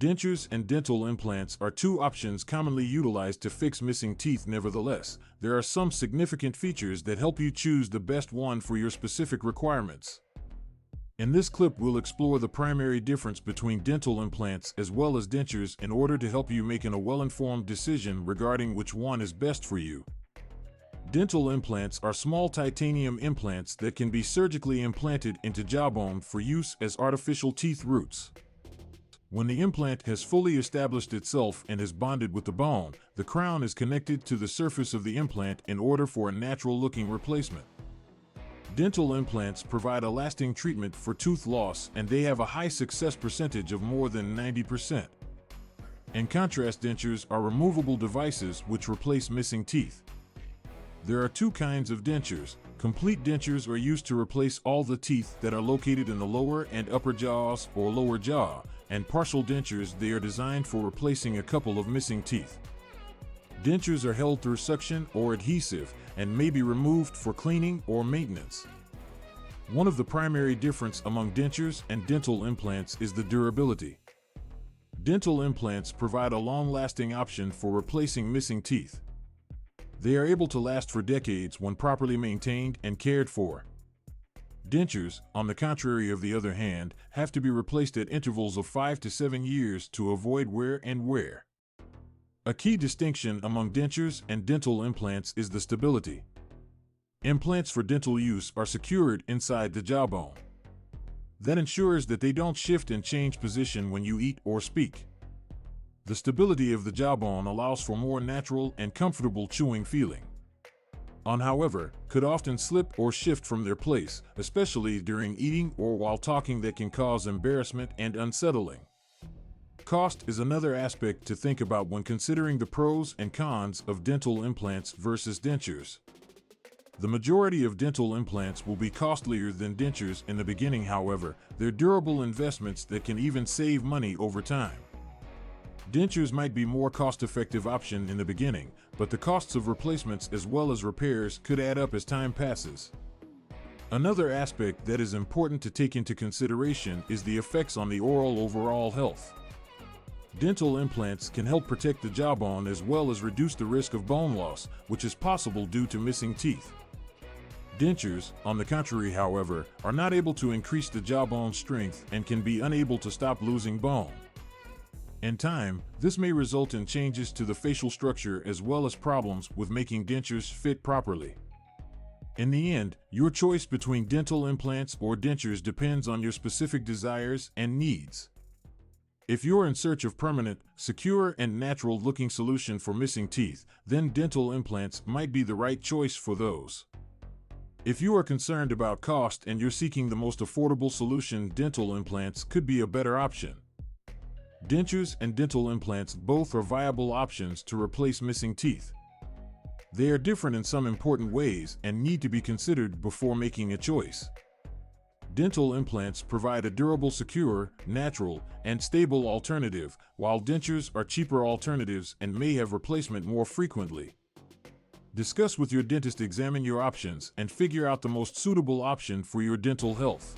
Dentures and dental implants are two options commonly utilized to fix missing teeth. Nevertheless, there are some significant features that help you choose the best one for your specific requirements. In this clip, we'll explore the primary difference between dental implants as well as dentures in order to help you make a well-informed decision regarding which one is best for you. Dental implants are small titanium implants that can be surgically implanted into jawbone for use as artificial teeth roots. When the implant has fully established itself and is bonded with the bone, the crown is connected to the surface of the implant in order for a natural-looking replacement. Dental implants provide a lasting treatment for tooth loss, and they have a high success percentage of more than 90%. In contrast, dentures are removable devices which replace missing teeth. There are two kinds of dentures. Complete dentures are used to replace all the teeth that are located in the lower and upper jaws or lower jaw, and partial dentures, they are designed for replacing a couple of missing teeth. Dentures are held through suction or adhesive and may be removed for cleaning or maintenance. One of the primary differences among dentures and dental implants is the durability. Dental implants provide a long-lasting option for replacing missing teeth. They are able to last for decades when properly maintained and cared for. Dentures, on the contrary, of the other hand, have to be replaced at intervals of 5 to 7 years to avoid wear and wear. A key distinction among dentures and dental implants is the stability. Implants for dental use are secured inside the jawbone. That ensures that they don't shift and change position when you eat or speak. The stability of the jawbone allows for more natural and comfortable chewing feeling. However, could often slip or shift from their place, especially during eating or while talking, that can cause embarrassment and unsettling. Cost is another aspect to think about when considering the pros and cons of dental implants versus dentures. The majority of dental implants will be costlier than dentures in the beginning. However, they're durable investments that can even save money over time. Dentures might be a more cost-effective option in the beginning, but the costs of replacements as well as repairs could add up as time passes. Another aspect that is important to take into consideration is the effects on the oral overall health. Dental implants can help protect the jawbone as well as reduce the risk of bone loss, which is possible due to missing teeth. Dentures, on the contrary, however, are not able to increase the jawbone strength and can be unable to stop losing bone. In time, this may result in changes to the facial structure as well as problems with making dentures fit properly. In the end, your choice between dental implants or dentures depends on your specific desires and needs. If you're in search of permanent, secure, and natural-looking solution for missing teeth, then dental implants might be the right choice for those. If you are concerned about cost and you're seeking the most affordable solution, dental implants could be a better option. Dentures and dental implants both are viable options to replace missing teeth. They are different in some important ways and need to be considered before making a choice. Dental implants provide a durable, secure, natural, and stable alternative, while dentures are cheaper alternatives and may have replacement more frequently. Discuss with your dentist, examine your options, and figure out the most suitable option for your dental health.